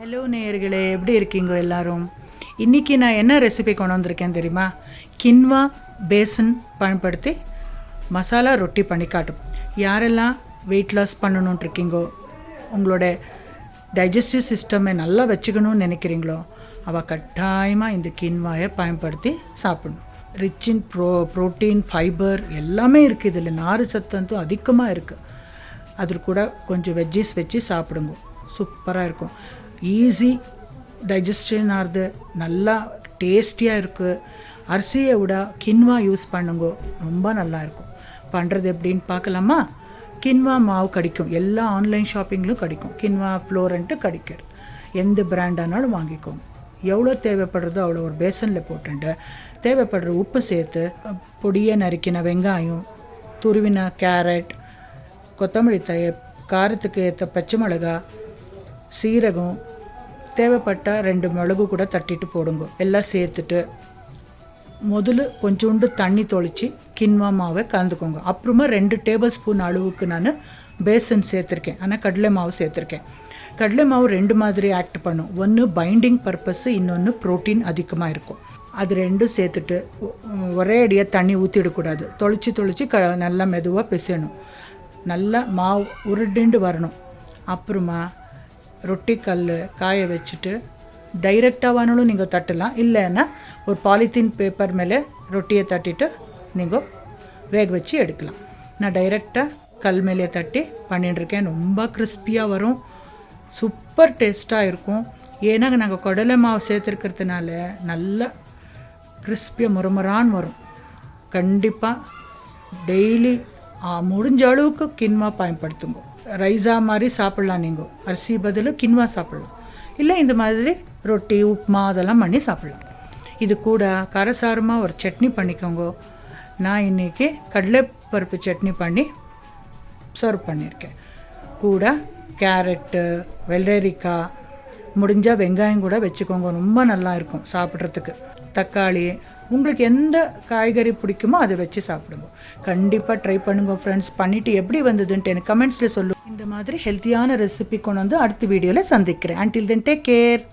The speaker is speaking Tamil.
ஹலோ நேயர்களே, எப்படி இருக்கீங்க எல்லாரும்? இன்றைக்கி நான் என்ன ரெசிபி கொண்டு வந்திருக்கேன் தெரியுமா? கின்வா பேசன் பயன்படுத்தி மசாலா ரொட்டி பண்ணி காட்டும். யாரெல்லாம் வெயிட் லாஸ் பண்ணணுன்ட்டு இருக்கீங்கோ, உங்களோட டைஜஸ்டிவ் சிஸ்டமை நல்லா வச்சுக்கணும்னு நினைக்கிறீங்களோ, அவள் கட்டாயமாக இந்த கின்வாயை பயன்படுத்தி சாப்பிடணும். ரிச் இன் ப்ரோட்டீன், ஃபைபர் எல்லாமே இருக்குது. இதில் நார் சத்தம் அதிகமாக இருக்குது. அது கூட கொஞ்சம் வெஜ்ஜிஸ் வச்சு சாப்பிடுங்க, சூப்பராக இருக்கும். ஈஸி டைஜஸ்டன் ஆகுது, நல்லா டேஸ்டியாக இருக்குது. அரிசியை விட கின்வா யூஸ் பண்ணுங்க, ரொம்ப நல்லாயிருக்கும். பண்ணுறது எப்படின்னு பார்க்கலாமா? கின்வா மாவு கிடைக்கும், எல்லா ஆன்லைன் ஷாப்பிங்லும் கிடைக்கும். கின்வா ஃப்ளோரன்ட்டு கிடைக்கிறது, எந்த பிராண்டானாலும் வாங்கிக்கோங்க. எவ்வளோ தேவைப்படுறதோ அவ்வளோ ஒரு பேசனில் போட்டுட்டு தேவைப்படுற உப்பு சேர்த்து, பொடியை நறுக்கின வெங்காயம், துருவின கேரட், கொத்தமல்லி தழை, காரத்துக்கு ஏற்ற பச்சை மிளகா, சீரகம், தேவைப்பட்ட 2 மிளகு கூட தட்டிட்டு போடுங்க. எல்லாம் சேர்த்துட்டு முதல்ல கொஞ்சோண்டு தண்ணி தொளிச்சு கின்வா மாவை கலந்துக்கோங்க. அப்புறமா 2 டேபிள் ஸ்பூன் அளவுக்கு நான் பேசன் சேர்த்துருக்கேன், ஆனால் கடலை மாவு சேர்த்துருக்கேன். கடலை மாவு 2 மாதிரி ஆக்ட் பண்ணும். ஒன்று பைண்டிங் பர்பஸ்ஸு, இன்னொன்று ப்ரோட்டீன் அதிகமாக இருக்கும். அது 2 சேர்த்துட்டு ஒரே அடியாக தண்ணி ஊற்றிடக்கூடாது. தொளிச்சு நல்லா மெதுவாக பிசையணும். நல்லா மாவு உருண்டு வரணும். அப்புறமா ரொட்டி கல் காய வச்சுட்டு டைரெக்டாக வேணாலும் நீங்கள் தட்டலாம், இல்லைன்னா ஒரு பாலித்தீன் பேப்பர் மேலே ரொட்டியை தட்டிட்டு நீங்கள் வேக வச்சு எடுக்கலாம். நான் டைரெக்டாக கல் மேலே தட்டி பண்ணிட்டுருக்கேன். ரொம்ப கிறிஸ்பியாக வரும், சூப்பர் டேஸ்ட்டாக இருக்கும். ஏன்னா நாங்கள் கடலை மாவு சேர்த்துருக்கிறதுனால நல்லா கிறிஸ்பியாக முறுமுறான்னு வரும். கண்டிப்பாக டெய்லி முடிஞ்ச அளவுக்கு கின்வா பயன்படுத்துங்க. ரைஸா மாதிரி சாப்பிட்லாம், நீங்கள் அரிசி பதில் கின்வா சாப்பிட்லாம். இல்லை இந்த மாதிரி ரொட்டி, உப்புமா அதெல்லாம் பண்ணி சாப்பிட்லாம். இது கூட காரசாரமாக ஒரு சட்னி பண்ணிக்கோங்க. நான் இன்றைக்கி கடலைப்பருப்பு சட்னி பண்ணி சர்வ் பண்ணியிருக்கேன். கூட கேரட்டு, வெள்ளரிக்காய், முடிஞ்சால் வெங்காயம் கூட வச்சுக்கோங்க, ரொம்ப நல்லா இருக்கும் சாப்பிட்றதுக்கு. தக்காளி, உங்களுக்கு எந்த காய்கறி பிடிக்குமோ அதை வச்சு சாப்பிடுங்க. கண்டிப்பாக ட்ரை பண்ணுங்க ஃப்ரெண்ட்ஸ். பண்ணிவிட்டு எப்படி வந்ததுன்ட்டு எனக்கு கமெண்ட்ஸில் சொல்லுங்கள். இந்த மாதிரி ஹெல்த்தியான ரெசிபி கொண்டு வந்து அடுத்த வீடியோவில் சந்திக்கிறேன். Until then take care.